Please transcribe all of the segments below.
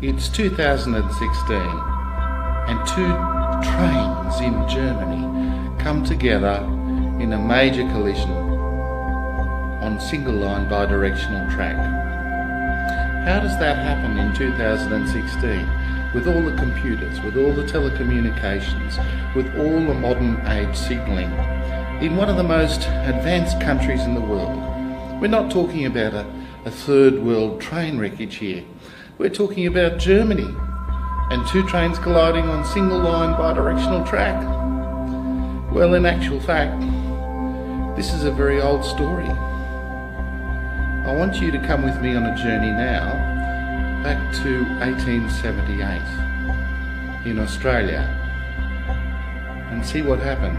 It's 2016 and two trains in Germany come together in a major collision on single line bi-directional track. How does that happen in 2016 with all the computers, with all the telecommunications, with all the modern age signalling in one of the most advanced countries in the world? We're not talking about a third world train wreckage here. We're talking about Germany and two trains colliding on single line bi-directional track. Well, in actual fact, this is a very old story. I want you to come with me on a journey now back to 1878 in Australia and see what happened.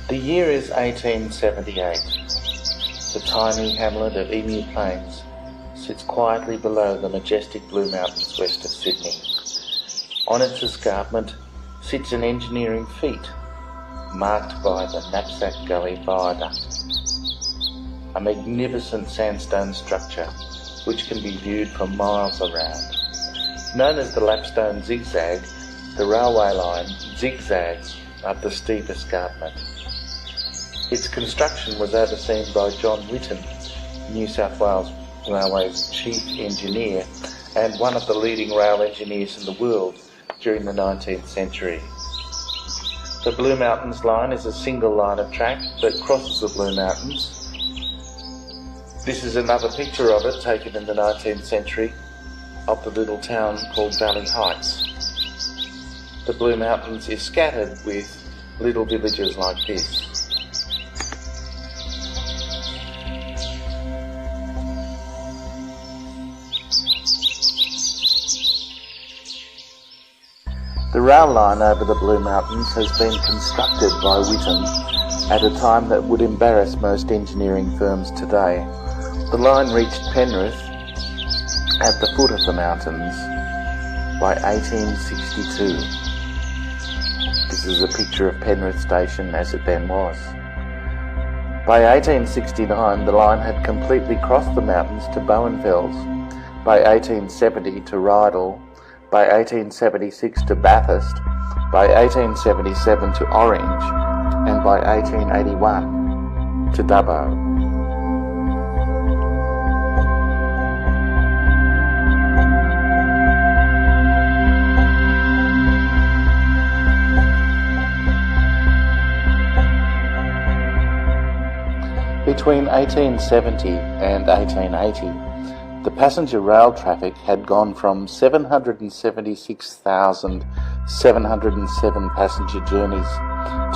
The year is 1878. The tiny hamlet of Emu Plains sits quietly below the majestic Blue Mountains west of Sydney. On its escarpment sits an engineering feat marked by the Knapsack Gully Viaduct, a magnificent sandstone structure which can be viewed for miles around. Known as the Lapstone Zigzag, the railway line zigzags up the steep escarpment. Its construction was overseen by John Whitten, New South Wales Railway's chief engineer and one of the leading rail engineers in the world during the 19th century. The Blue Mountains line is a single line of track that crosses the Blue Mountains. This is another picture of it taken in the 19th century of the little town called Valley Heights. The Blue Mountains is scattered with little villages like this. The rail line over the Blue Mountains has been constructed by Whitten at a time that would embarrass most engineering firms today. The line reached Penrith at the foot of the mountains by 1862. This is a picture of Penrith Station as it then was. By 1869 the line had completely crossed the mountains to Bowenfels, by 1870 to Rydal, by 1876 to Bathurst, by 1877 to Orange, and by 1881 to Dubbo. Between 1870 and 1880, the passenger rail traffic had gone from 776,707 passenger journeys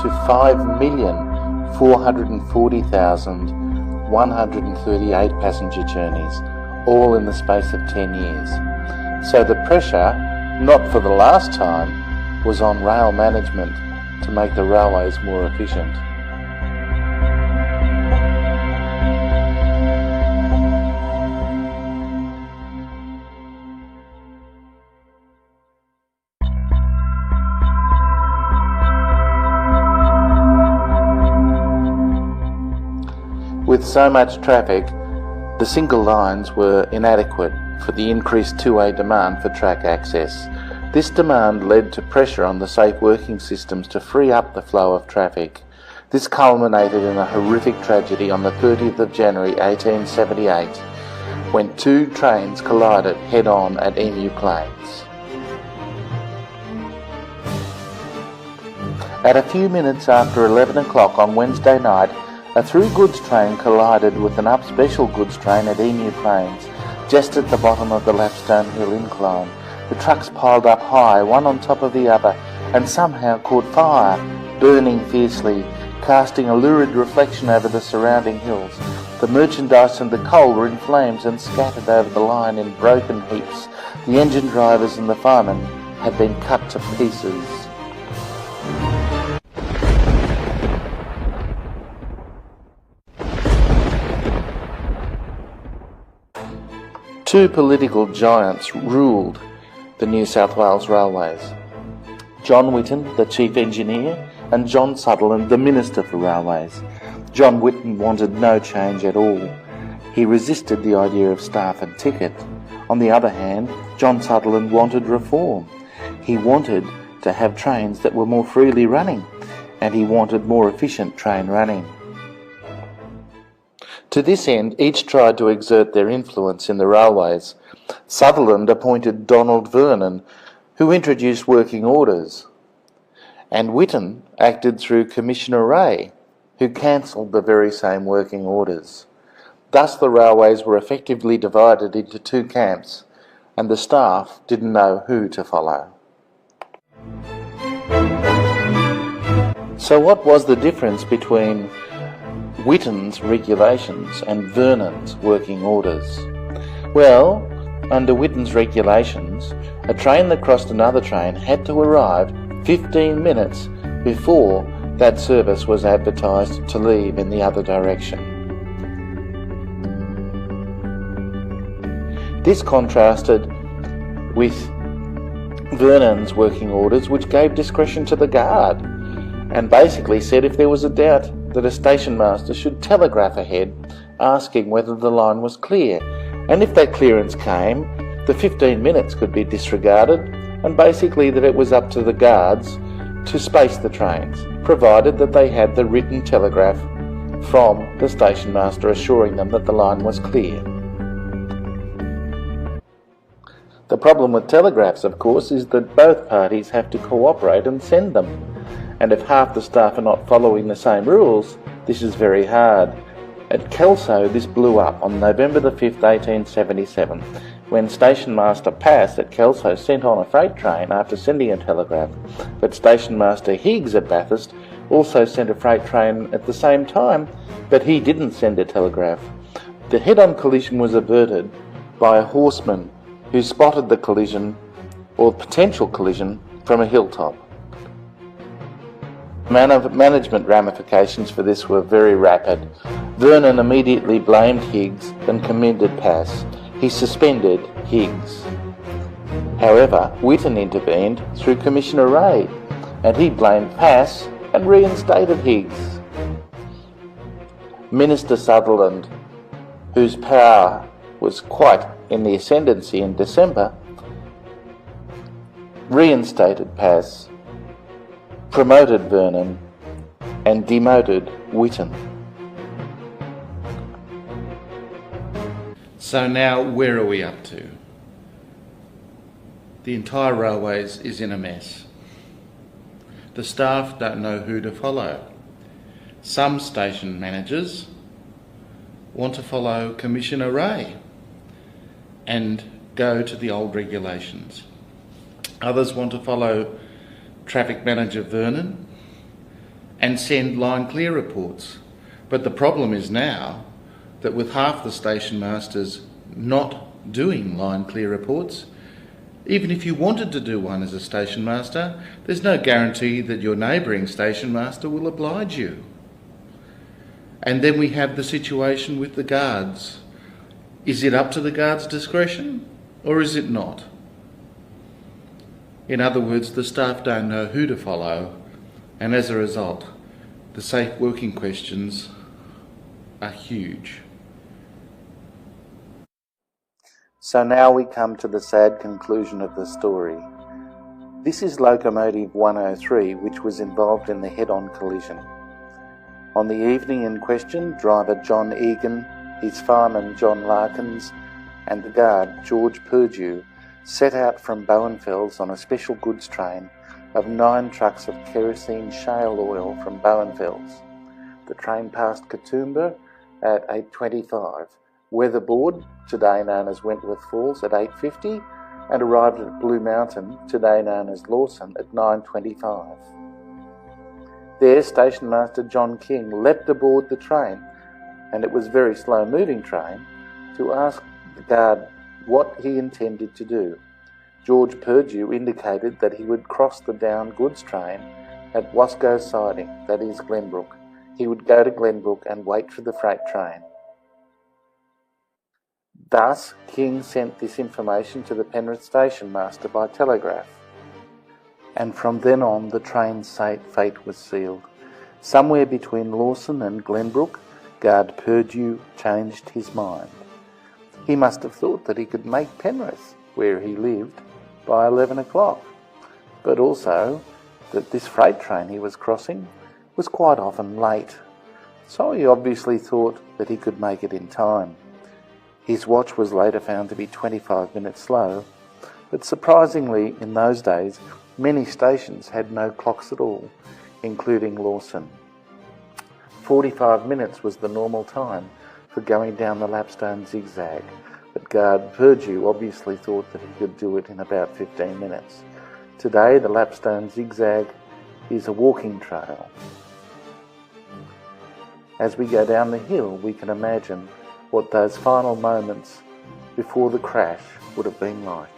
to 5,440,138 passenger journeys, all in the space of 10 years. So the pressure, not for the last time, was on rail management to make the railways more efficient. With so much traffic, the single lines were inadequate for the increased two-way demand for track access. This demand led to pressure on the safe working systems to free up the flow of traffic. This culminated in a horrific tragedy on the 30th of January 1878, when two trains collided head-on at Emu Plains. At a few minutes after 11 o'clock on Wednesday night, a through goods train collided with an up special goods train at Emu Plains, just at the bottom of the Lapstone Hill incline. The trucks piled up high, one on top of the other, and somehow caught fire, burning fiercely, casting a lurid reflection over the surrounding hills. The merchandise and the coal were in flames and scattered over the line in broken heaps. The engine drivers and the firemen had been cut to pieces. Two political giants ruled the New South Wales Railways. John Whitten, the Chief Engineer, and John Sutherland, the Minister for Railways. John Whitten wanted no change at all. He resisted the idea of staff and ticket. On the other hand, John Sutherland wanted reform. He wanted to have trains that were more freely running, and he wanted more efficient train running. To this end, each tried to exert their influence in the railways. Sutherland appointed Donald Vernon, who introduced working orders, and Whitten acted through Commissioner Ray, who cancelled the very same working orders. Thus the railways were effectively divided into two camps, and the staff didn't know who to follow. So what was the difference between Whitten's regulations and Vernon's working orders? Well, under Whitten's regulations, a train that crossed another train had to arrive 15 minutes before that service was advertised to leave in the other direction. This contrasted with Vernon's working orders, which gave discretion to the guard and basically said if there was a doubt that a station master should telegraph ahead asking whether the line was clear, and if that clearance came, the 15 minutes could be disregarded, and basically that it was up to the guards to space the trains, provided that they had the written telegraph from the station master assuring them that the line was clear. The problem with telegraphs, of course, is that both parties have to cooperate and send them, and if half the staff are not following the same rules, this is very hard. At Kelso, this blew up on November the 5th, 1877, when Station Master Pass at Kelso sent on a freight train after sending a telegraph, but Station Master Higgs at Bathurst also sent a freight train at the same time, but he didn't send a telegraph. The head-on collision was averted by a horseman who spotted the collision, or potential collision, from a hilltop. Management ramifications for this were very rapid. Vernon immediately blamed Higgs and commended Pass. He suspended Higgs. However, Whitten intervened through Commissioner Ray, and he blamed Pass and reinstated Higgs. Minister Sutherland, whose power was quite in the ascendancy in December, reinstated Pass, promoted Vernon, and demoted Whitten. So now where are we up to? The entire railways is in a mess. The staff don't know who to follow. Some station managers want to follow Commissioner Ray and go to the old regulations. Others want to follow Traffic Manager Vernon and send line clear reports. But the problem is now that with half the station masters not doing line clear reports, even if you wanted to do one as a station master, there's no guarantee that your neighbouring station master will oblige you. And then we have the situation with the guards. Is it up to the guards' discretion or is it not? In other words, the staff don't know who to follow, and as a result, the safe working questions are huge. So now we come to the sad conclusion of the story. This is Locomotive 103, which was involved in the head-on collision. On the evening in question, driver John Egan, his fireman John Larkins, and the guard George Purdue set out from Bowenfells on a special goods train of 9 trucks of kerosene shale oil from Bowenfells. The train passed Katoomba at 8:25, Weatherboard, today known as Wentworth Falls, at 8:50, and arrived at Blue Mountain, today known as Lawson, at 9:25. There, Station Master John King leapt aboard the train, and it was a very slow-moving train, to ask the guard what he intended to do. George Purdue indicated that he would cross the down goods train at Wasco Siding, that is Glenbrook. He would go to Glenbrook and wait for the freight train. Thus, King sent this information to the Penrith station master by telegraph. And from then on, the train's fate was sealed. Somewhere between Lawson and Glenbrook, guard Purdue changed his mind. He must have thought that he could make Penrith, where he lived, by 11 o'clock, but also that this freight train he was crossing was quite often late, so he obviously thought that he could make it in time. His watch was later found to be 25 minutes slow, but surprisingly in those days many stations had no clocks at all, including Lawson. 45 minutes was the normal time for going down the lapstone zigzag, but guard Purdue obviously thought that he could do it in about 15 minutes. Today the lapstone zigzag is a walking trail. As we go down the hill, we can imagine what those final moments before the crash would have been like.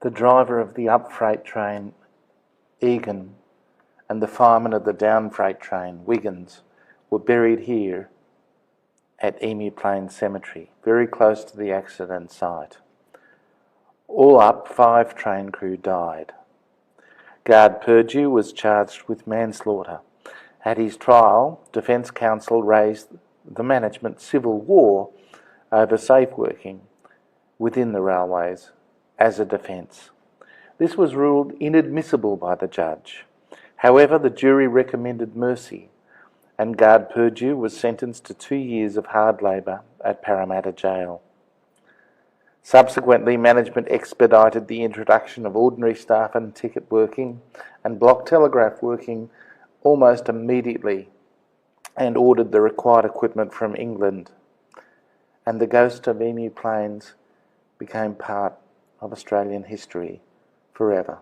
The driver of the up freight train, Egan, and the fireman of the down freight train, Wiggins, were buried here at Emu Plains Cemetery, very close to the accident site. All up, 5 train crew died. Guard Purdue was charged with manslaughter. At his trial, Defence Counsel raised the management civil war over safe working within the railways as a defence. This was ruled inadmissible by the judge. However, the jury recommended mercy, and guard Purdue was sentenced to 2 years of hard labour at Parramatta Jail. Subsequently, management expedited the introduction of ordinary staff and ticket working and block telegraph working almost immediately, and ordered the required equipment from England. And the ghost of Emu Plains became part of Australian history forever.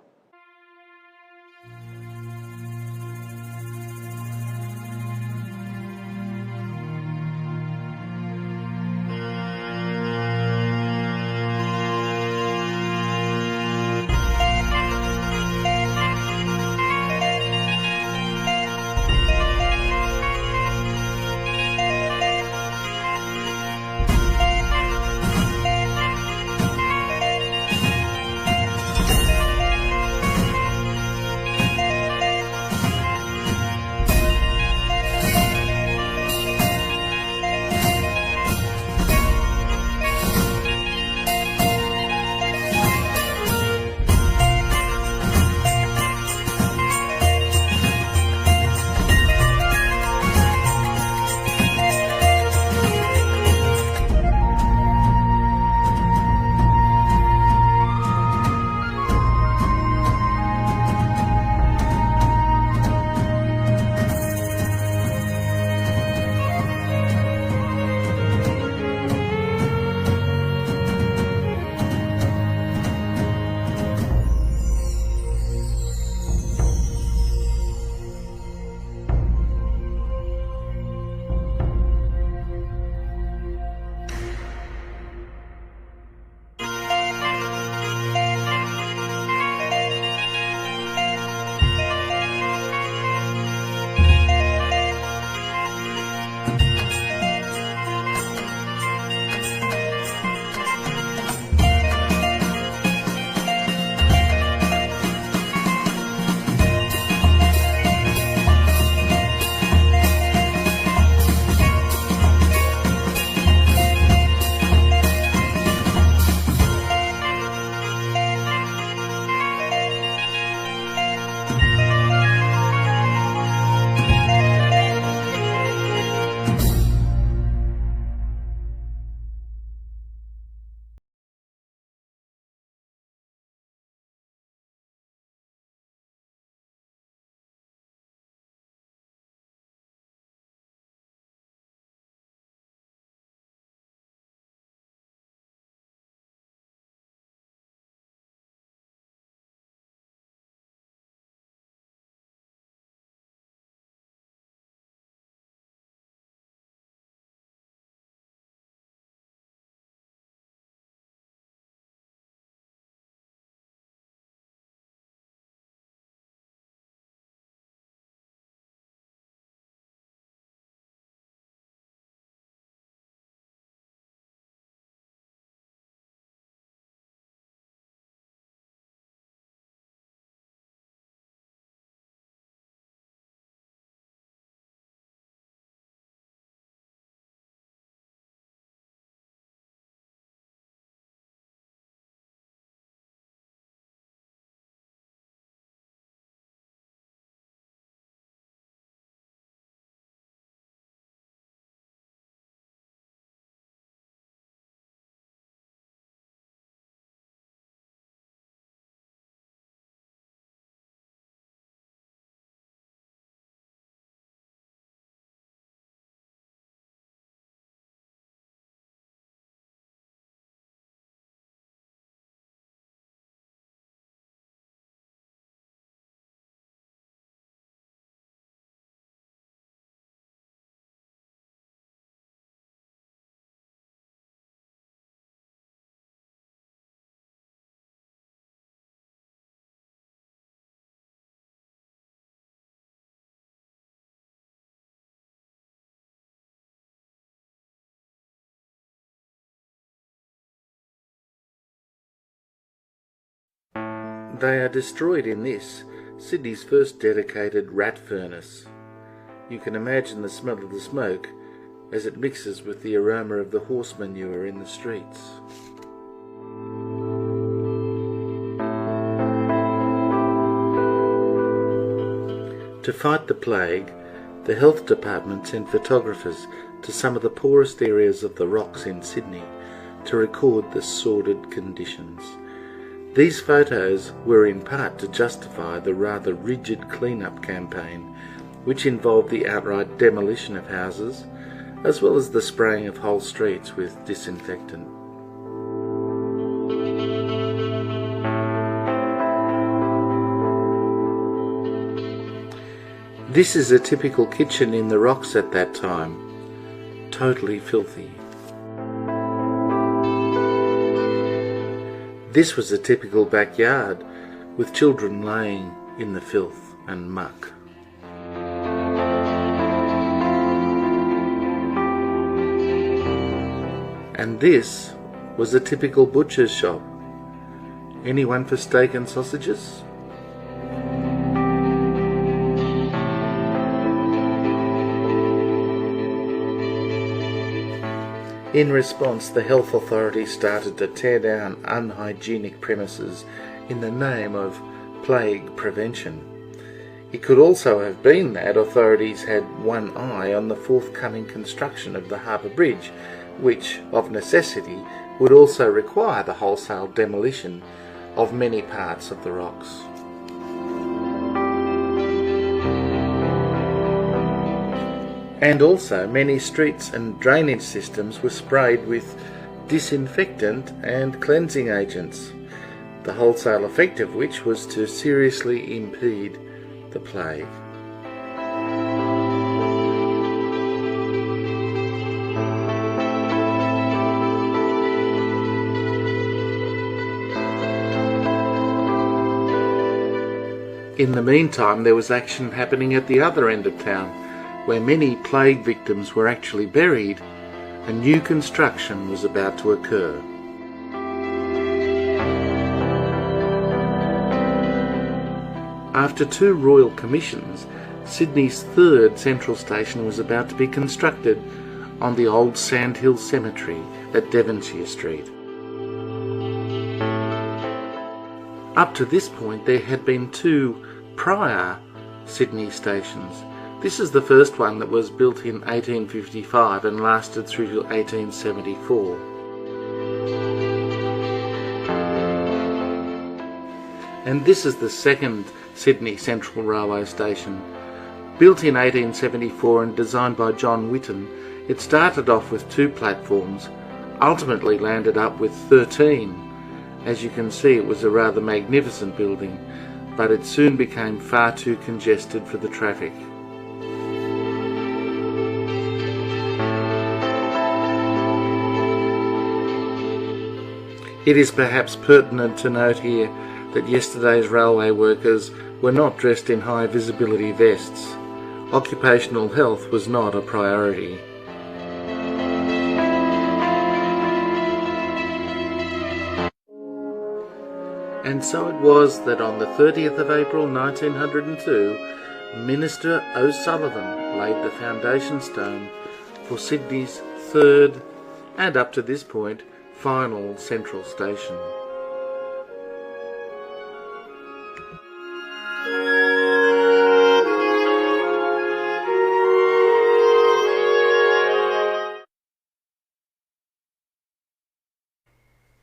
They are destroyed in this, Sydney's first dedicated rat furnace. You can imagine the smell of the smoke as it mixes with the aroma of the horse manure in the streets. To fight the plague, the health department sent photographers to some of the poorest areas of the rocks in Sydney to record the sordid conditions. These photos were in part to justify the rather rigid clean-up campaign, which involved the outright demolition of houses, as well as the spraying of whole streets with disinfectant. This is a typical kitchen in the rocks at that time, totally filthy. This was a typical backyard, with children laying in the filth and muck. And this was a typical butcher's shop. Anyone for steak and sausages? In response, the health authorities started to tear down unhygienic premises in the name of plague prevention. It could also have been that authorities had one eye on the forthcoming construction of the Harbour Bridge, which, of necessity, would also require the wholesale demolition of many parts of the rocks. And also many streets and drainage systems were sprayed with disinfectant and cleansing agents, the wholesale effect of which was to seriously impede the plague. In the meantime, there was action happening at the other end of town, where many plague victims were actually buried, and new construction was about to occur. After 2 royal commissions, Sydney's 3rd central station was about to be constructed on the old Sandhill Cemetery at Devonshire Street. Up to this point, there had been 2 prior Sydney stations. This is the first one that was built in 1855 and lasted through to 1874. And this is the second Sydney Central Railway Station. Built in 1874 and designed by John Whitten, it started off with 2 platforms, ultimately landed up with 13. As you can see, it was a rather magnificent building, but it soon became far too congested for the traffic. It is perhaps pertinent to note here that yesterday's railway workers were not dressed in high visibility vests. Occupational health was not a priority. And so it was that on the 30th of April 1902, Minister O'Sullivan laid the foundation stone for Sydney's 3rd, and up to this point, final central station.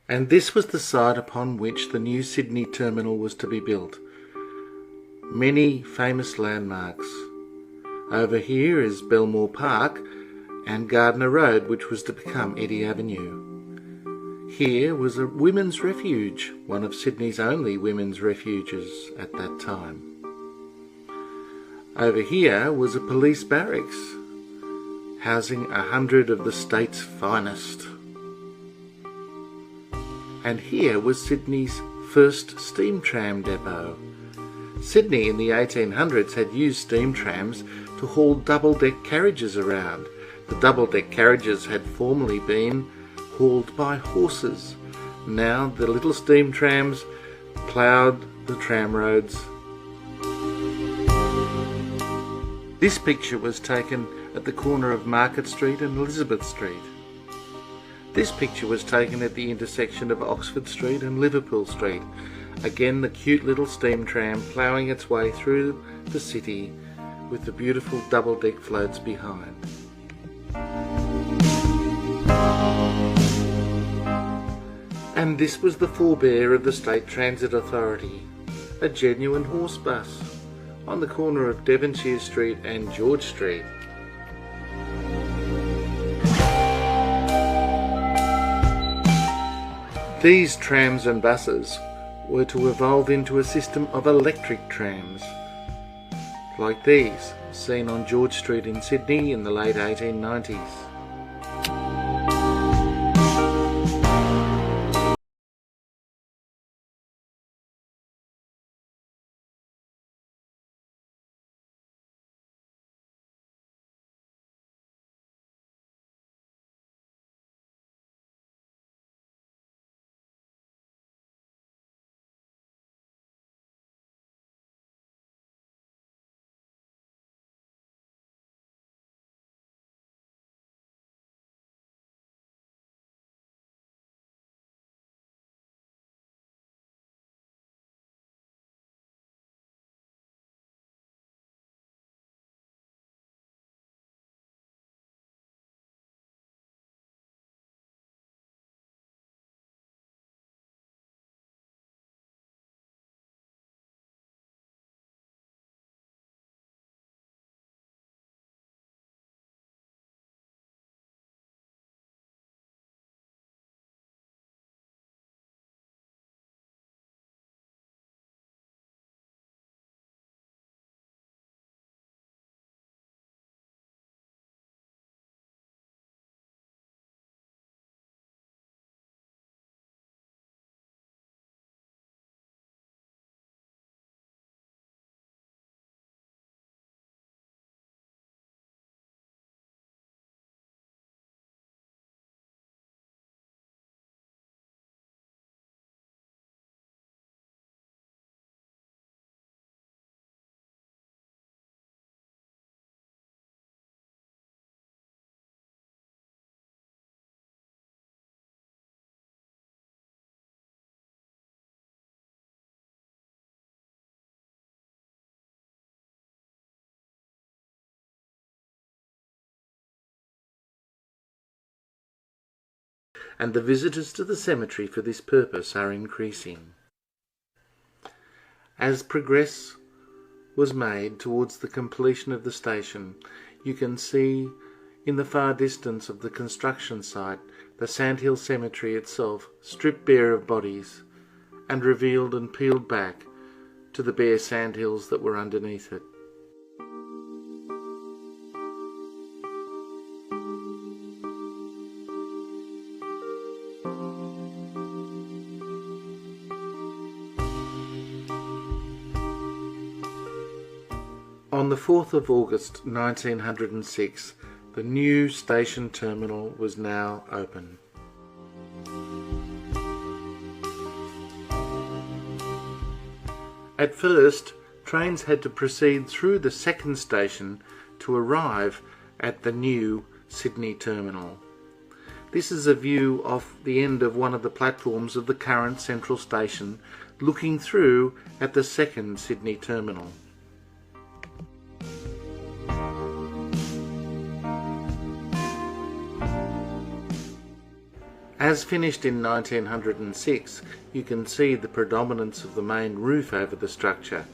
And this was the site upon which the new Sydney terminal was to be built. Many famous landmarks. Over here is Belmore Park and Gardner Road, which was to become Eddy Avenue. Here was a women's refuge, one of Sydney's only women's refuges at that time. Over here was a police barracks, housing 100 of the state's finest. And here was Sydney's first steam tram depot. Sydney in the 1800s had used steam trams to haul double-deck carriages around. The double-deck carriages had formerly been hauled by horses. Now the little steam trams ploughed the tram roads. This picture was taken at the corner of Market Street and Elizabeth Street. This picture was taken at the intersection of Oxford Street and Liverpool Street. Again, the cute little steam tram ploughing its way through the city with the beautiful double-deck floats behind. And this was the forebear of the State Transit Authority, a genuine horse bus on the corner of Devonshire Street and George Street. These trams and buses were to evolve into a system of electric trams, like these seen on George Street in Sydney in the late 1890s. And the visitors to the cemetery for this purpose are increasing. As progress was made towards the completion of the station, you can see in the far distance of the construction site the Sandhill Cemetery itself stripped bare of bodies and revealed and peeled back to the bare sandhills that were underneath it. On the 4th of August 1906, the new station terminal was now open. At first, trains had to proceed through the second station to arrive at the new Sydney terminal. This is a view of the end of one of the platforms of the current central station, looking through at the second Sydney terminal. As finished in 1906, you can see the predominance of the main roof over the structure,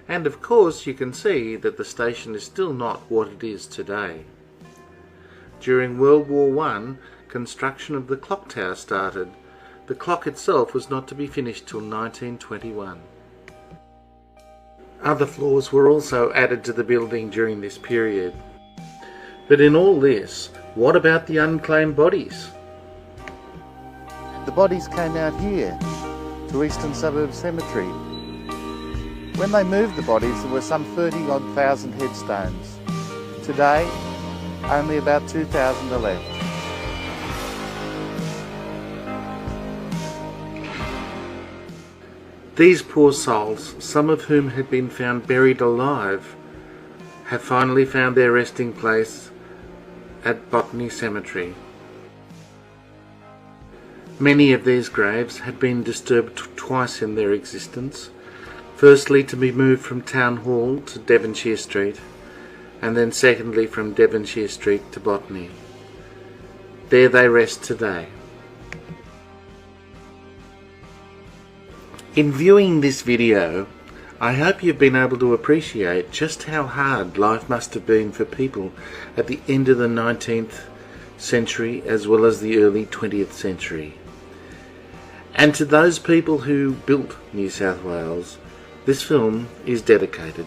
and of course you can see that the station is still not what it is today. During World War I, construction of the clock tower started. The clock itself was not to be finished till 1921. Other floors were also added to the building during this period. But in all this, what about the unclaimed bodies? The bodies came out here, to Eastern Suburbs Cemetery. When they moved the bodies, there were some 30-odd thousand headstones. Today, only about 2,000 are left. These poor souls, some of whom had been found buried alive, have finally found their resting place at Botany Cemetery. Many of these graves had been disturbed twice in their existence, firstly to be moved from Town Hall to Devonshire Street, and then secondly from Devonshire Street to Botany. There they rest today. In viewing this video, I hope you've been able to appreciate just how hard life must have been for people at the end of the 19th century as well as the early 20th century. And to those people who built New South Wales, this film is dedicated.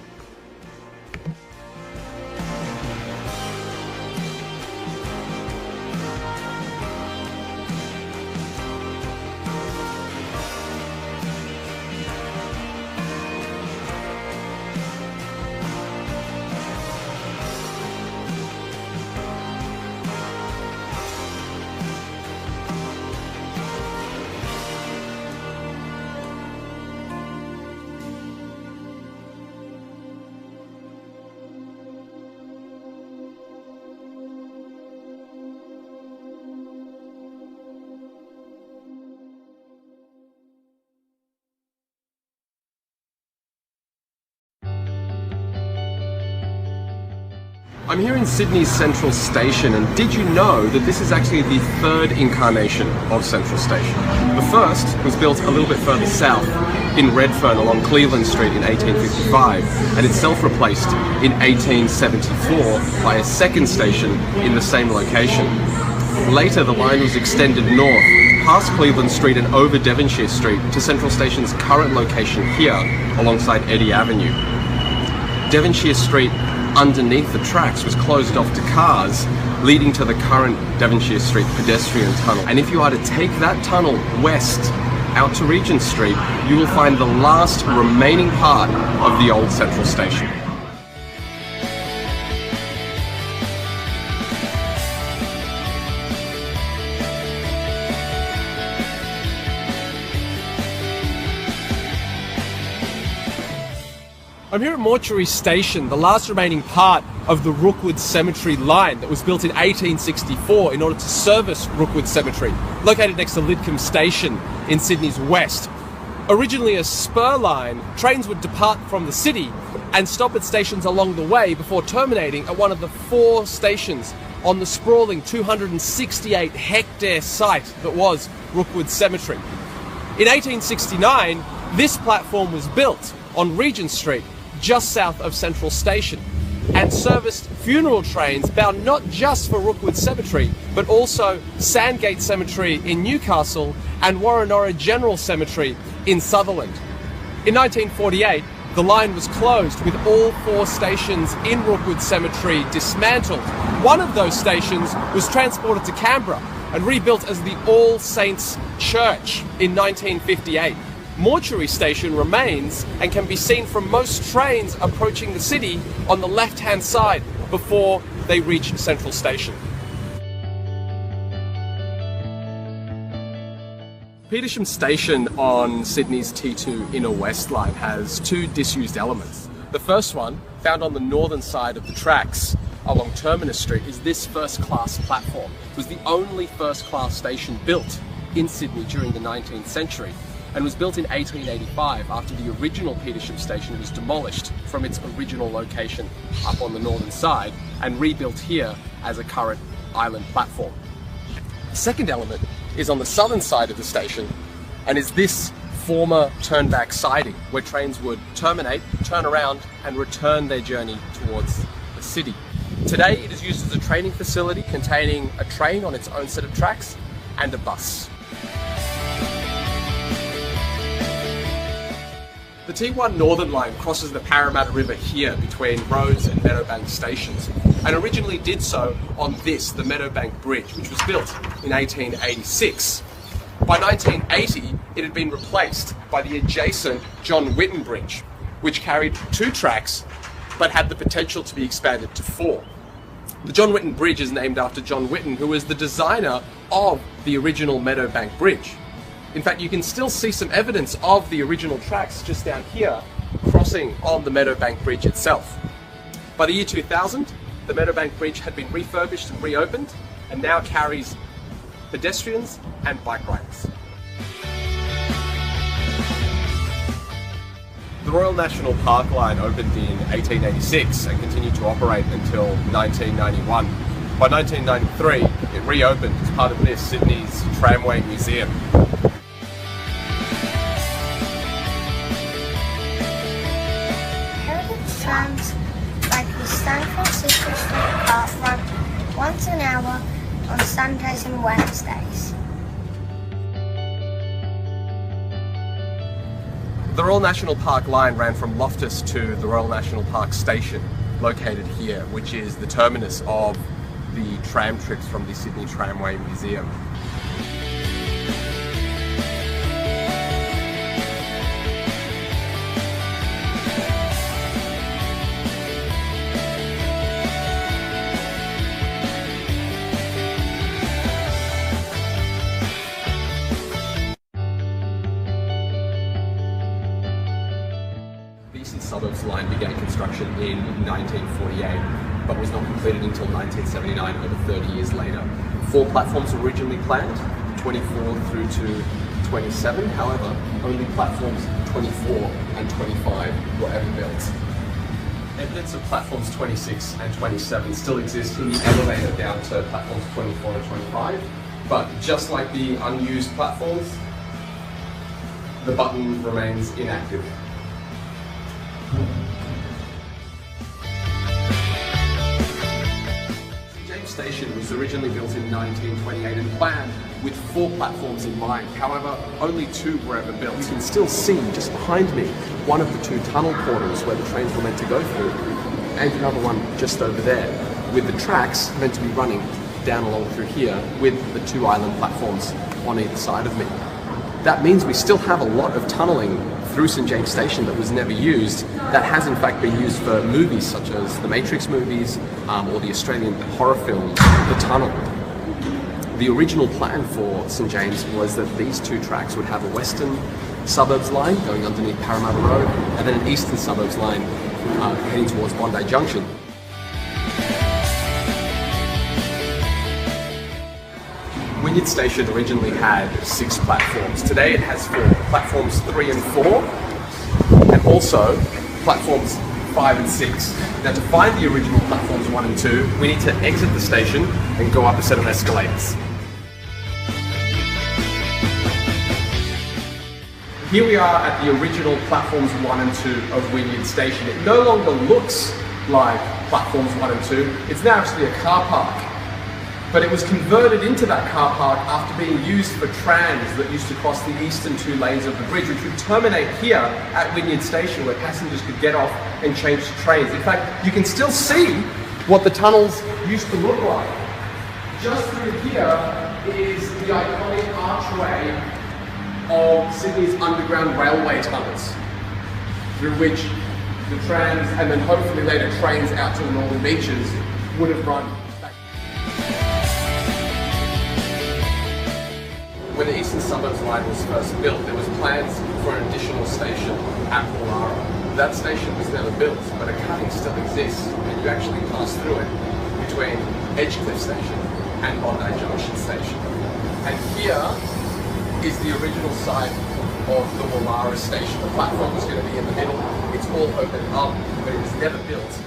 I'm here in Sydney's Central Station, and did you know that this is actually the third incarnation of Central Station? The first was built a little bit further south in Redfern along Cleveland Street in 1855, and itself replaced in 1874 by a second station in the same location. Later, the line was extended north past Cleveland Street and over Devonshire Street to Central Station's current location here alongside Eddy Avenue. Devonshire Street underneath the tracks was closed off to cars, leading to the current Devonshire Street pedestrian tunnel. And if you are to take that tunnel west out to Regent Street, you will find the last remaining part of the old Central Station. I'm here at Mortuary Station, the last remaining part of the Rookwood Cemetery line that was built in 1864 in order to service Rookwood Cemetery, located next to Lidcombe Station in Sydney's west. Originally a spur line, trains would depart from the city and stop at stations along the way before terminating at one of the 4 stations on the sprawling 268 hectare site that was Rookwood Cemetery. In 1869, this platform was built on Regent Street, just south of Central Station, and serviced funeral trains bound not just for Rookwood Cemetery, but also Sandgate Cemetery in Newcastle and Warrenora General Cemetery in Sutherland. In 1948, the line was closed with all 4 stations in Rookwood Cemetery dismantled. One of those stations was transported to Canberra and rebuilt as the All Saints Church in 1958. Mortuary Station remains and can be seen from most trains approaching the city on the left-hand side before they reach Central Station. Petersham Station on Sydney's T2 Inner West line has 2 disused elements. The first one, found on the northern side of the tracks along Terminus Street, is this first-class platform. It was the only first-class station built in Sydney during the 19th century, and was built in 1885 after the original Petersham Station was demolished from its original location up on the northern side and rebuilt here as a current island platform. The second element is on the southern side of the station and is this former turnback siding where trains would terminate, turn around and return their journey towards the city. Today it is used as a training facility containing a train on its own set of tracks and a bus. The T1 Northern Line crosses the Parramatta River here between Rhodes and Meadowbank stations, and originally did so on this, the Meadowbank Bridge, which was built in 1886. By 1980, it had been replaced by the adjacent John Whitten Bridge, which carried 2 tracks but had the potential to be expanded to 4. The John Whitten Bridge is named after John Whitten, who was the designer of the original Meadowbank Bridge. In fact, you can still see some evidence of the original tracks just down here, crossing on the Meadowbank Bridge itself. By the year 2000, the Meadowbank Bridge had been refurbished and reopened, and now carries pedestrians and bike riders. The Royal National Park line opened in 1886 and continued to operate until 1991. By 1993, it reopened as part of this Sydney's Tramway Museum. Heritage trams like the San Francisco Street Path run once an hour on Sundays and Wednesdays. The Royal National Park line ran from Loftus to the Royal National Park station, located here, which is the terminus of the tram trips from the Sydney Tramway Museum. The Eastern Suburbs line began construction in 1948, but was not completed until 1979, over 30 years later. 4 platforms were originally planned, 24 through to 27. However, only platforms 24 and 25 were ever built. Evidence of platforms 26 and 27 still exists in the elevator down to platforms 24 and 25, but just like the unused platforms, the button remains inactive. St James Station was originally built in 1928 and planned with 4 platforms in mind. However, only 2 were ever built. You can still see just behind me one of the 2 tunnel portals where the trains were meant to go through, and another one just over there, with the tracks meant to be running down along through here with the 2 island platforms on either side of me. That means we still have a lot of tunnelling through St James Station that was never used, that has in fact been used for movies such as the Matrix movies or the Australian horror film The Tunnel. The original plan for St James was that these 2 tracks would have a western suburbs line going underneath Parramatta Road, and then an eastern suburbs line heading towards Bondi Junction. Wynyard Station originally had 6 platforms. Today it has 4, platforms 3 and 4, and also platforms 5 and 6. Now, to find the original platforms 1 and 2, we need to exit the station and go up a set of escalators. Here we are at the original platforms 1 and 2 of Wynyard Station. It no longer looks like platforms 1 and 2, it's now actually a car park. But it was converted into that car park after being used for trams that used to cross the eastern 2 lanes of the bridge, which would terminate here at Wynyard Station, where passengers could get off and change to trains. In fact, you can still see what the tunnels used to look like. Just through here is the iconic archway of Sydney's underground railway tunnels, through which the trams and then hopefully later trains out to the northern beaches would have run. When the Eastern Suburbs line was first built, there was plans for an additional station at Woollahra. That station was never built, but a cutting still exists, and you actually pass through it between Edgecliff Station and Bondi Junction Station. And here is the original site of the Woollahra station. The platform was going to be in the middle. It's all open up, but it was never built.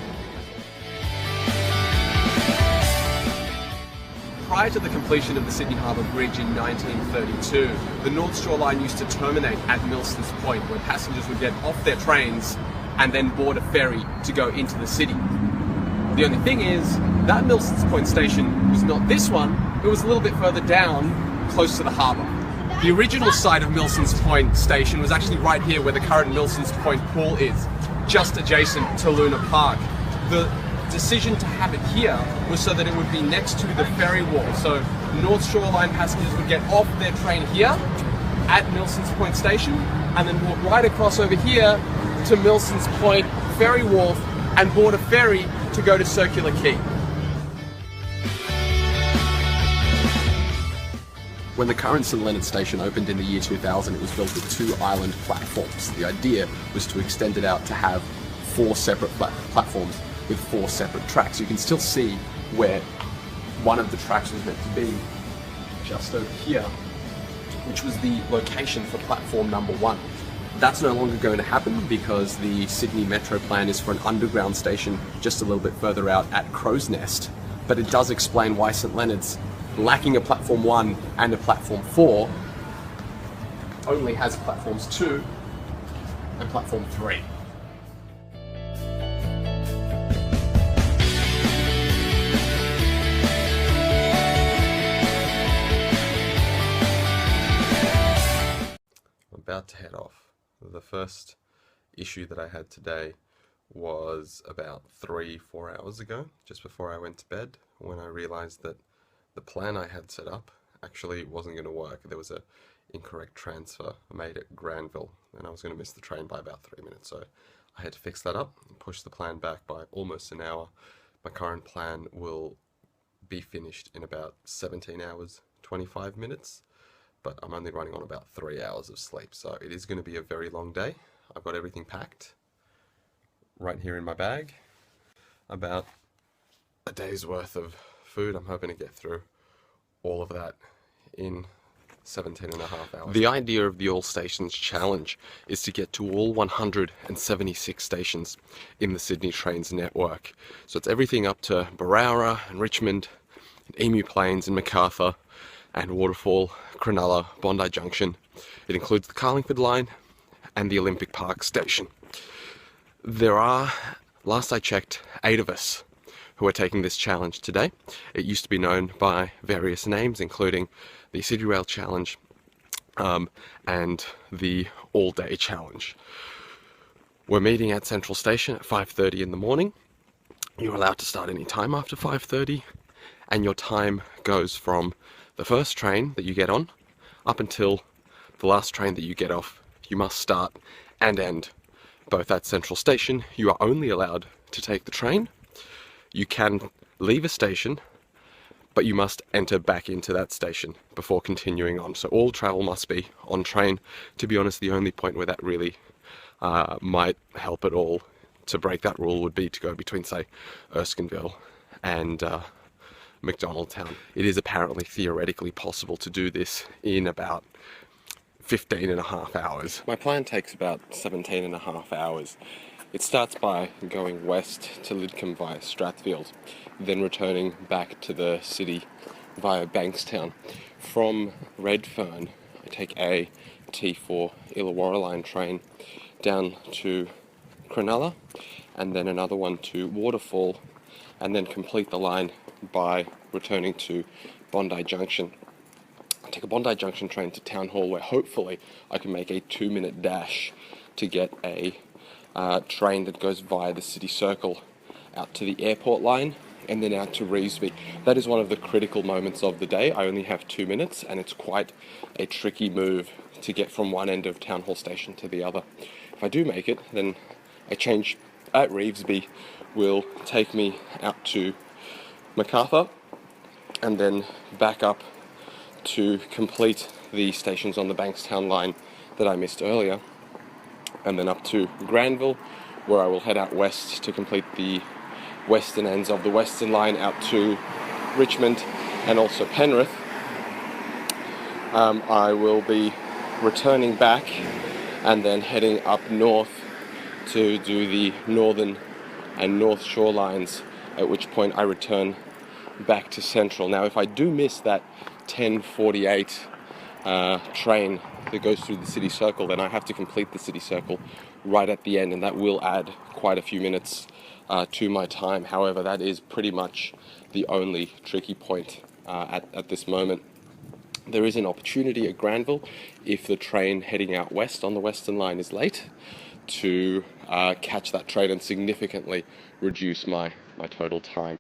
Prior to the completion of the Sydney Harbour Bridge in 1932, the North Shore line used to terminate at Milsons Point, where passengers would get off their trains and then board a ferry to go into the city. The only thing is, that Milsons Point station was not this one, it was a little bit further down, close to the harbour. The original site of Milsons Point station was actually right here where the current Milsons Point pool is, just adjacent to Luna Park. The decision to have it here was so that it would be next to the ferry wall. So North Shore line passengers would get off their train here at Milsons Point station and then walk right across over here to Milsons Point ferry wharf and board a ferry to go to Circular Quay. When the current St Leonard station opened in the year 2000, it was built with 2 island platforms. The idea was to extend it out to have 4 separate platforms with 4 separate tracks. You can still see where one of the tracks was meant to be just over here, which was the location for platform number 1. That's no longer going to happen because the Sydney Metro plan is for an underground station just a little bit further out at Crow's Nest. But it does explain why St Leonard's, lacking a platform 1 and a platform 4, only has platforms 2 and platform 3. I'm about to head off. The first issue that I had today was about 3-4 hours ago, just before I went to bed, when I realized that the plan I had set up actually wasn't going to work. There was a incorrect transfer made at Granville, and I was going to miss the train by about 3 minutes, so I had to fix that up and push the plan back by almost an hour. My current plan will be finished in about 17 hours, 25 minutes, but I'm only running on about 3 hours of sleep, so it is going to be a very long day. I've got everything packed right here in my bag. About a day's worth of food. I'm hoping to get through all of that in 17.5 hours. The idea of the All Stations Challenge is to get to all 176 stations in the Sydney Trains network. So it's everything up to Barara and Richmond, and Emu Plains and Macarthur, and Waterfall, Cronulla, Bondi Junction. It includes the Carlingford line and the Olympic Park station. There are, last I checked, 8 of us who are taking this challenge today. It used to be known by various names, including the City Rail Challenge and the All Day Challenge. We're meeting at Central Station at 5:30 in the morning. You're allowed to start any time after 5:30, and your time goes from the first train that you get on up until the last train that you get off. You must start and end both at Central Station. You are only allowed to take the train. You can leave a station, but you must enter back into that station before continuing on. So all travel must be on train. To be honest, the only point where that really might help at all to break that rule would be to go between, say, Erskineville and McDonaldtown. It is apparently theoretically possible to do this in about 15.5 hours. My plan takes about 17.5 hours. It starts by going west to Lidcombe via Strathfield, then returning back to the city via Bankstown. From Redfern, I take a T4 Illawarra line train down to Cronulla, and then another one to Waterfall, and then complete the line by returning to Bondi Junction. I take a Bondi Junction train to Town Hall, where hopefully I can make a 2-minute dash to get a train that goes via the city circle out to the airport line and then out to Revesby. That is one of the critical moments of the day. I only have 2 minutes, and it's quite a tricky move to get from one end of Town Hall Station to the other. If I do make it, then a change at Revesby will take me out to Macarthur and then back up to complete the stations on the Bankstown line that I missed earlier, and then up to Granville, where I will head out west to complete the western ends of the Western Line out to Richmond and also Penrith. I will be returning back and then heading up north to do the northern and north shore lines, at which point I return back to Central. Now, if I do miss that 10:48 train that goes through the city circle, then I have to complete the city circle right at the end, and that will add quite a few minutes to my time. However, that is pretty much the only tricky point at this moment. There is an opportunity at Granville, if the train heading out west on the Western Line is late, to catch that train and significantly reduce my total time.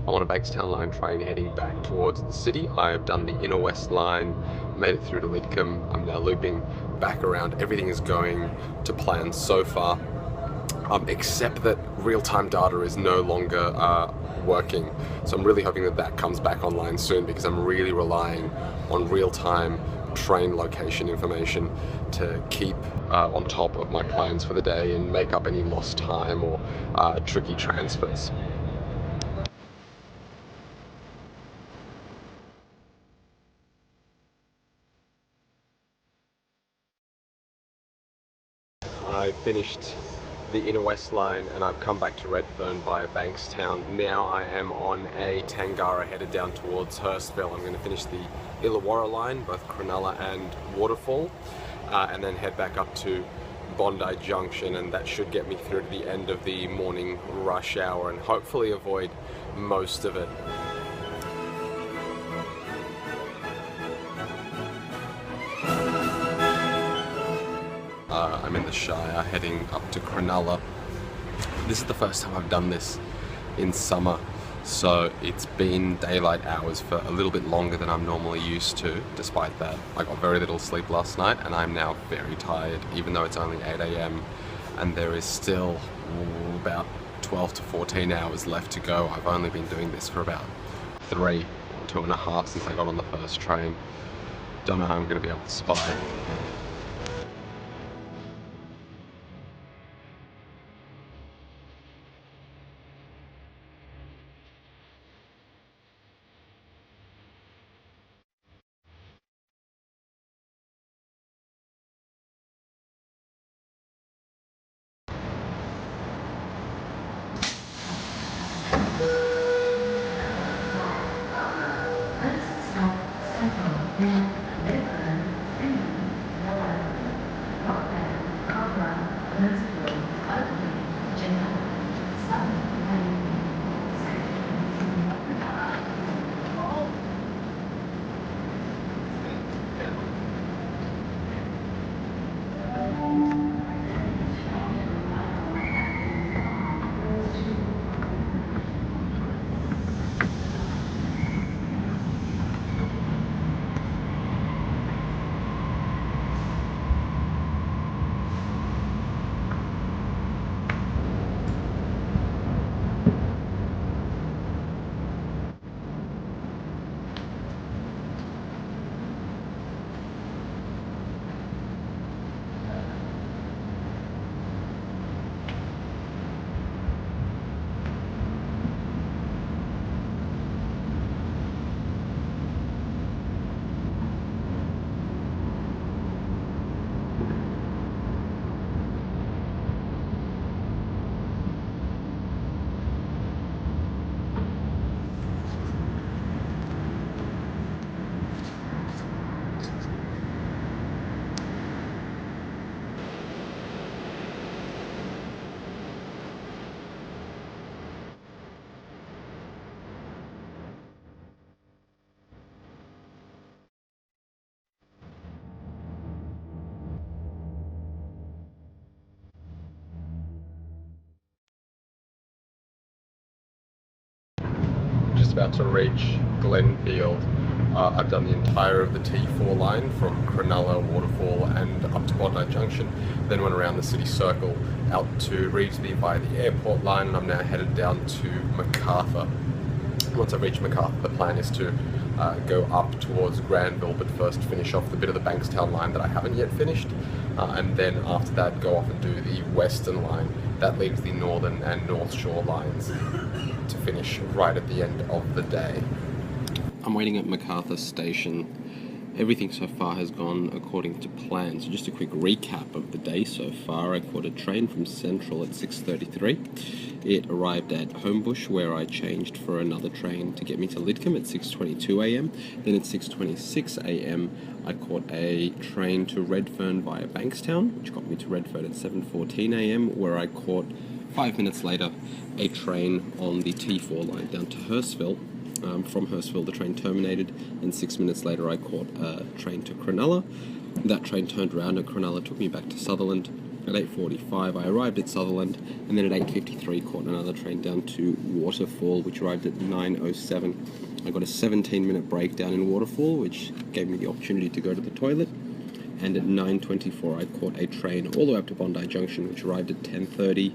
I'm on a Bankstown line train heading back towards the city. I have done the Inner West line, made it through to Lidcombe. I'm now looping back around. Everything is going to plan so far, except that real-time data is no longer working. So I'm really hoping that that comes back online soon, because I'm really relying on real-time train location information to keep on top of my plans for the day and make up any lost time or tricky transfers. I finished the Inner West line and I've come back to Redfern via Bankstown. Now I am on a Tangara headed down towards Hurstville. I'm going to finish the Illawarra line, both Cronulla and Waterfall, and then head back up to Bondi Junction, and that should get me through to the end of the morning rush hour and hopefully avoid most of it. I'm in the Shire heading up to Cronulla. This is the first time I've done this in summer, so it's been daylight hours for a little bit longer than I'm normally used to. Despite that, I got very little sleep last night and I'm now very tired, even though it's only 8 AM and there is still about 12 to 14 hours left to go. I've only been doing this for about 3 or 2.5 since I got on the first train. Don't know how I'm going to be able to spy. Just about to reach Glenfield. I've done the entire of the T4 line from Cronulla, Waterfall and up to Bondi Junction, then went around the city circle out to Revesby via the airport line, and I'm now headed down to Macarthur. Once I reach Macarthur, the plan is to go up towards Granville, but first finish off the bit of the Bankstown line that I haven't yet finished, and then after that go off and do the Western line. That leaves the Northern and North Shore lines to finish right at the end of the day. I'm waiting at Macarthur Station. Everything so far has gone according to plan. So just a quick recap of the day so far. I caught a train from Central at 6:33. It arrived at Homebush, where I changed for another train to get me to Lidcombe at 6:22 AM. Then at 6:26 AM, I caught a train to Redfern via Bankstown, which got me to Redfern at 7:14 AM, where I caught 5 minutes later a train on the T4 line down to Hurstville. From Hurstville the train terminated, and 6 minutes later I caught a train to Cronulla. That train turned around at Cronulla, took me back to Sutherland, At 8:45 I arrived at Sutherland, and then at 8:53 caught another train down to Waterfall, which arrived at 9:07. I got a 17-minute break down in Waterfall, which gave me the opportunity to go to the toilet, and at 9:24 I caught a train all the way up to Bondi Junction, which arrived at 10:30,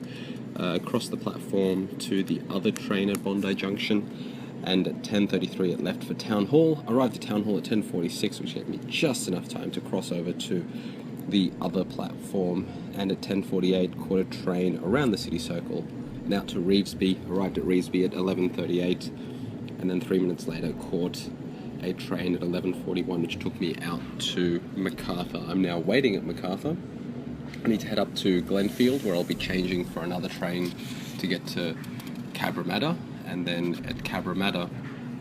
across the platform to the other train at Bondi Junction, and at 10:33 it left for Town Hall. Arrived at Town Hall at 10:46, which gave me just enough time to cross over to the other platform, and at 10:48 caught a train around the city circle and out to Revesby. Arrived at Revesby at 11:38, and then 3 minutes later caught a train at 11:41 which took me out to Macarthur. I'm now waiting at Macarthur. I need to head up to Glenfield, where I'll be changing for another train to get to Cabramatta, and then at Cabramatta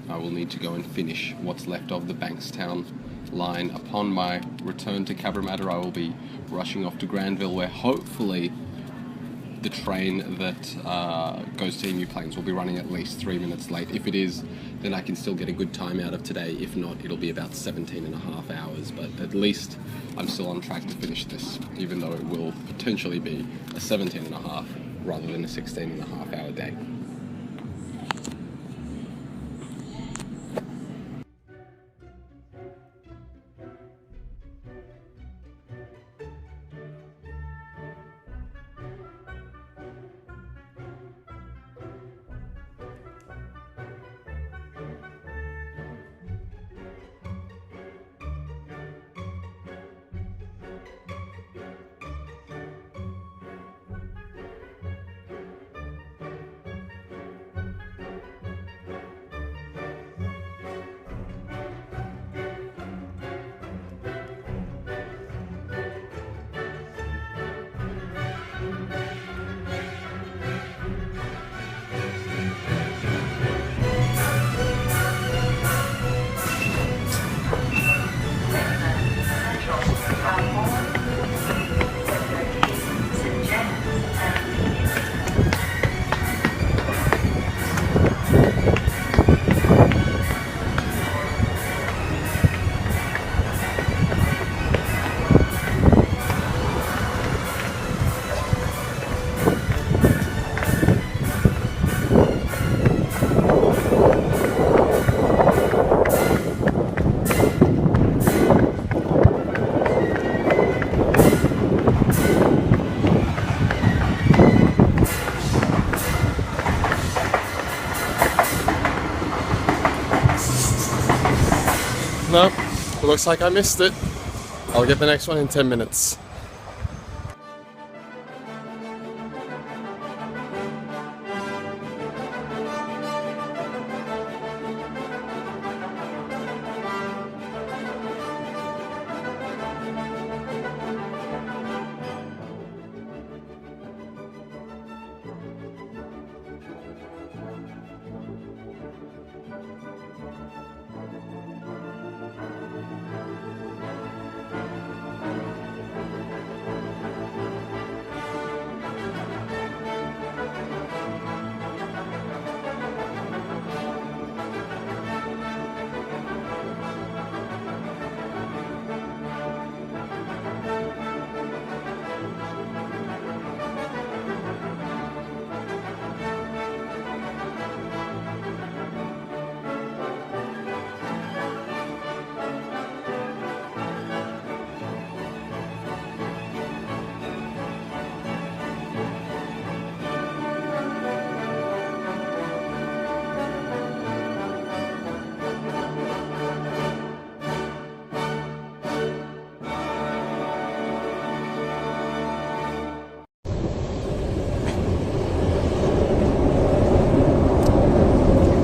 I will need to go and finish what's left of the Bankstown line. Upon my return to Cabramatta I will be rushing off to Granville, where hopefully the train that goes to Emu Plains will be running at least 3 minutes late. If it is, then I can still get a good time out of today. If not, it'll be about 17 and a half hours, but at least I'm still on track to finish this, even though it will potentially be a 17 and a half rather than a 16 and a half hour day. No, it looks like I missed it. I'll get the next one in 10 minutes.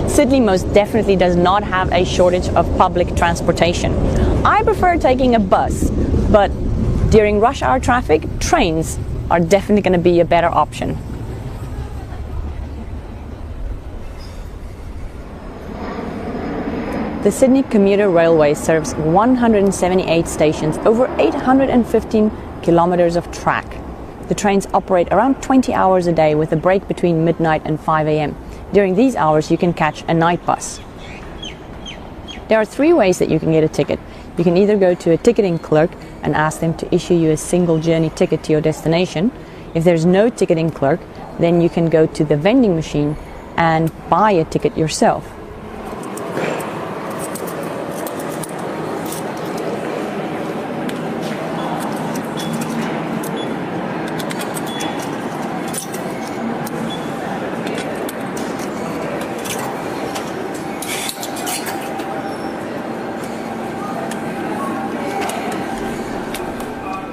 Sydney most definitely does not have a shortage of public transportation. I prefer taking a bus, but during rush hour traffic, trains are definitely going to be a better option. The Sydney Commuter Railway serves 178 stations over 815 kilometers of track. The trains operate around 20 hours a day with a break between midnight and 5 a.m. During these hours, you can catch a night bus. There are three ways that you can get a ticket. You can either go to a ticketing clerk and ask them to issue you a single journey ticket to your destination. If there's no ticketing clerk, then you can go to the vending machine and buy a ticket yourself.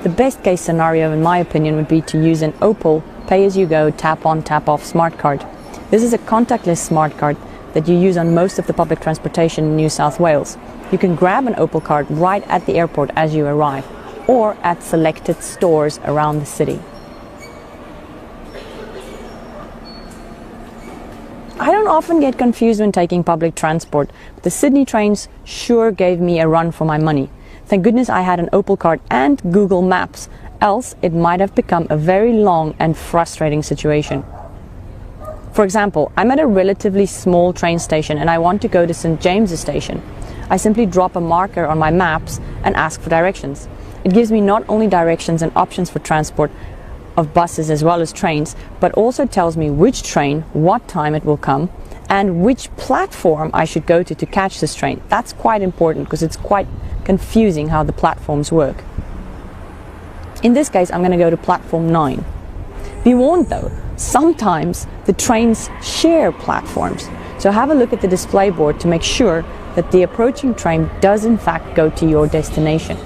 The best case scenario, in my opinion, would be to use an Opal pay-as-you-go tap-on, tap-off smart card. This is a contactless smart card that you use on most of the public transportation in New South Wales. You can grab an Opal card right at the airport as you arrive, or at selected stores around the city. I don't often get confused when taking public transport, but the Sydney trains sure gave me a run for my money. Thank goodness I had an Opal card and Google Maps, else it might have become a very long and frustrating situation. For example, I'm at a relatively small train station and I want to go to St. James's Station. I simply drop a marker on my maps and ask for directions. It gives me not only directions and options for transport of buses as well as trains, but also tells me which train, what time it will come, and which platform I should go to catch this train. That's quite important because it's quite confusing how the platforms work. In this case, I'm going to go to platform 9. Be warned though, sometimes the trains share platforms, so have a look at the display board to make sure that the approaching train does in fact go to your destination.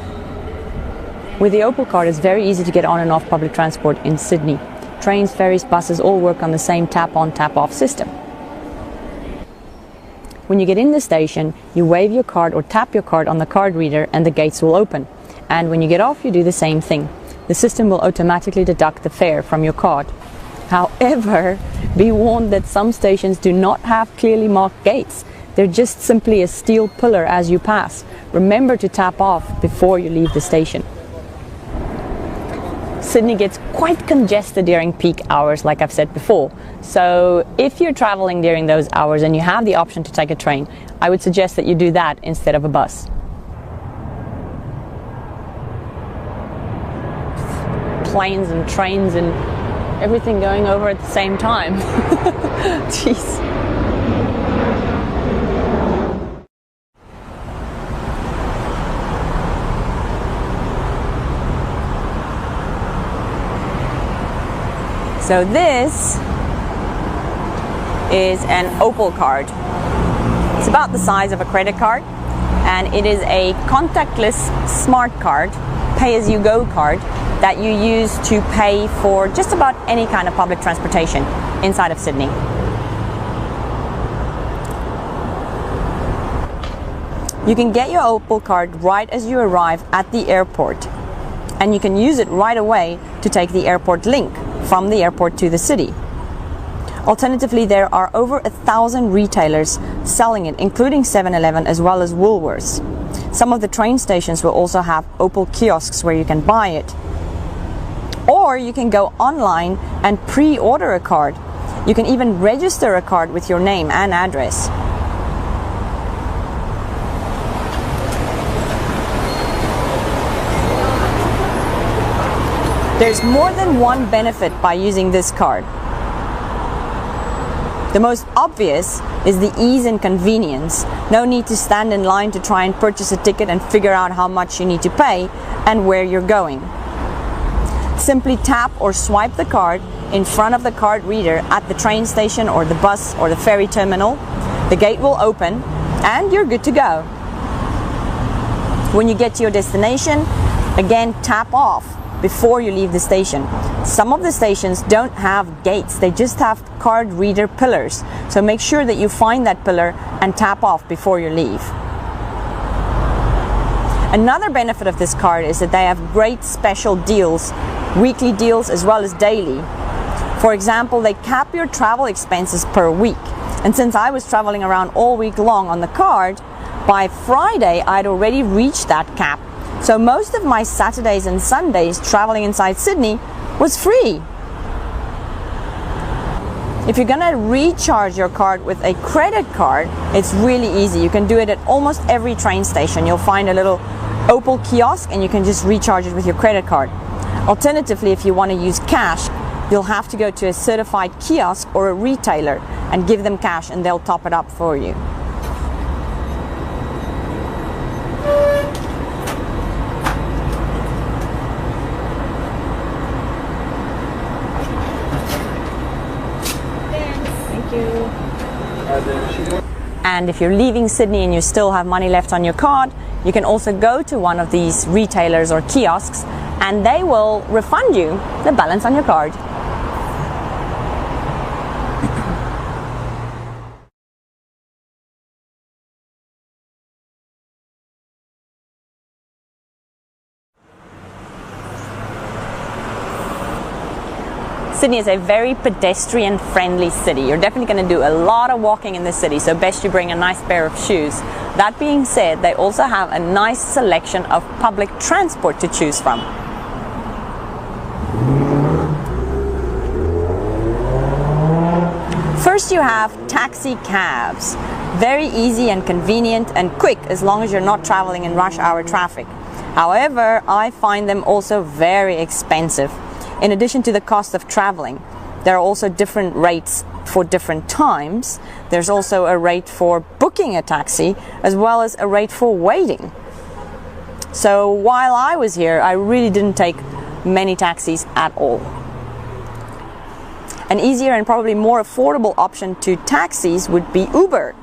With the Opal card, it's very easy to get on and off public transport in Sydney. Trains, ferries, buses all work on the same tap-on, tap-off system. When you get in the station, you wave your card or tap your card on the card reader and the gates will open. And when you get off, you do the same thing. The system will automatically deduct the fare from your card. However, be warned that some stations do not have clearly marked gates. They're just simply a steel pillar as you pass. Remember to tap off before you leave the station. Sydney gets quite congested during peak hours, like I've said before. So if you're traveling during those hours and you have the option to take a train, I would suggest that you do that instead of a bus. Planes and trains and everything going over at the same time. Jeez. So this is an Opal card. It's about the size of a credit card, and it is a contactless smart card, pay-as-you-go card, that you use to pay for just about any kind of public transportation inside of Sydney. You can get your Opal card right as you arrive at the airport, and you can use it right away to take the airport link from the airport to the city. Alternatively, there are over 1,000 retailers selling it, including 7-Eleven as well as Woolworths. Some of the train stations will also have Opal kiosks where you can buy it. Or you can go online and pre-order a card. You can even register a card with your name and address. There's more than one benefit by using this card. The most obvious is the ease and convenience. No need to stand in line to try and purchase a ticket and figure out how much you need to pay and where you're going. Simply tap or swipe the card in front of the card reader at the train station or the bus or the ferry terminal. The gate will open and you're good to go. When you get to your destination, again tap off before you leave the station. Some of the stations don't have gates, they just have card reader pillars. So make sure that you find that pillar and tap off before you leave. Another benefit of this card is that they have great special deals, weekly deals as well as daily. For example, they cap your travel expenses per week. And since I was traveling around all week long on the card, by Friday I'd already reached that cap. So most of my Saturdays and Sundays traveling inside Sydney was free. If you're gonna recharge your card with a credit card, it's really easy. You can do it at almost every train station. You'll find a little Opal kiosk and you can just recharge it with your credit card. Alternatively, if you want to use cash, you'll have to go to a certified kiosk or a retailer and give them cash and they'll top it up for you. Thank you. And if you're leaving Sydney and you still have money left on your card, you can also go to one of these retailers or kiosks and they will refund you the balance on your card. Sydney is a very pedestrian-friendly city. You're definitely going to do a lot of walking in the city, so best you bring a nice pair of shoes. That being said, they also have a nice selection of public transport to choose from. First you have taxi cabs. Very easy and convenient and quick as long as you're not traveling in rush hour traffic. However, I find them also very expensive. In addition to the cost of traveling, there are also different rates for different times. There's also a rate for booking a taxi as well as a rate for waiting. So while I was here, I really didn't take many taxis at all. An easier and probably more affordable option to taxis would be Uber.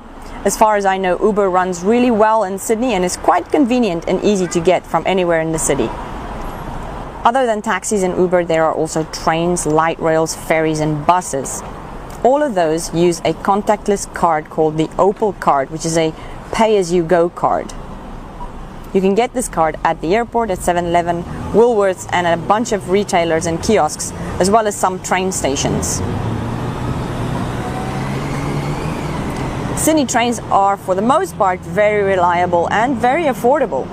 As far as I know, Uber runs really well in Sydney and is quite convenient and easy to get from anywhere in the city. Other than taxis and Uber, there are also trains, light rails, ferries and buses. All of those use a contactless card called the Opal card, which is a pay-as-you-go card. You can get this card at the airport, at 7-Eleven, Woolworths and at a bunch of retailers and kiosks, as well as some train stations. Sydney trains are, for the most part, very reliable and very affordable.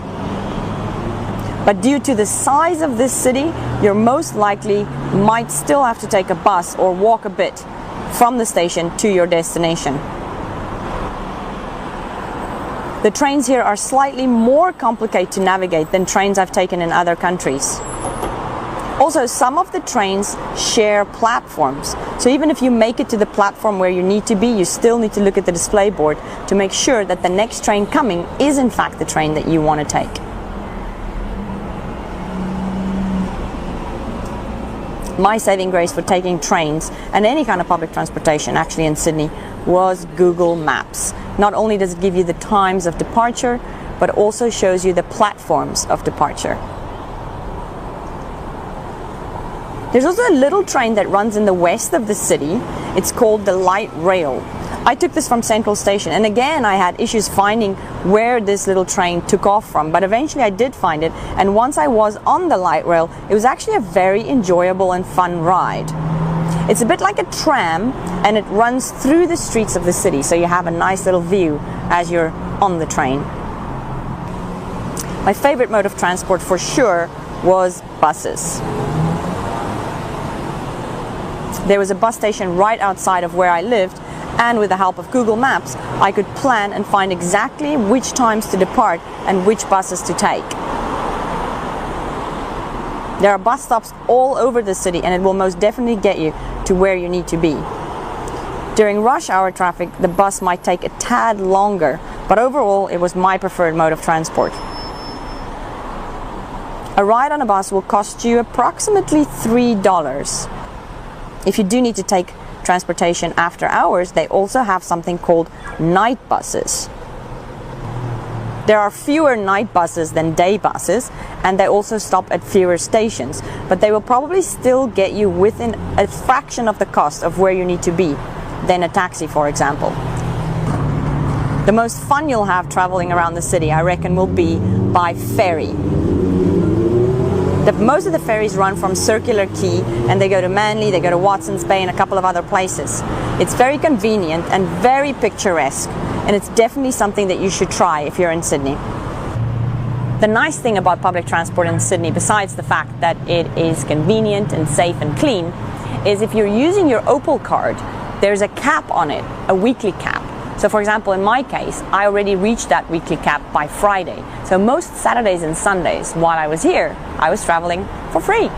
But due to the size of this city, you're most likely might still have to take a bus or walk a bit from the station to your destination. The trains here are slightly more complicated to navigate than trains I've taken in other countries. Also, some of the trains share platforms. So even if you make it to the platform where you need to be, you still need to look at the display board to make sure that the next train coming is in fact the train that you want to take. My saving grace for taking trains and any kind of public transportation actually in Sydney was Google Maps. Not only does it give you the times of departure, but also shows you the platforms of departure. There's also a little train that runs in the west of the city. It's called the light rail. I took this from Central Station, and again I had issues finding where this little train took off from, but eventually I did find it, and once I was on the light rail, it was actually a very enjoyable and fun ride. It's a bit like a tram, and it runs through the streets of the city, so you have a nice little view as you're on the train. My favorite mode of transport for sure was buses. There was a bus station right outside of where I lived, and with the help of Google Maps, I could plan and find exactly which times to depart and which buses to take. There are bus stops all over the city, and it will most definitely get you to where you need to be. During rush hour traffic, the bus might take a tad longer, but overall it was my preferred mode of transport. A ride on a bus will cost you approximately $3. If you do need to take transportation after hours, they also have something called night buses. There are fewer night buses than day buses, and they also stop at fewer stations, but they will probably still get you within a fraction of the cost of where you need to be than a taxi, for example. The most fun you'll have traveling around the city, I reckon, will be by ferry. Most of the ferries run from Circular Quay, and they go to Manly, they go to Watson's Bay and a couple of other places. It's very convenient and very picturesque, and it's definitely something that you should try if you're in Sydney. The nice thing about public transport in Sydney, besides the fact that it is convenient and safe and clean, is if you're using your Opal card, there's a cap on it, a weekly cap, So for example, in my case, I already reached that weekly cap by Friday. So most Saturdays and Sundays while I was here, I was traveling for free.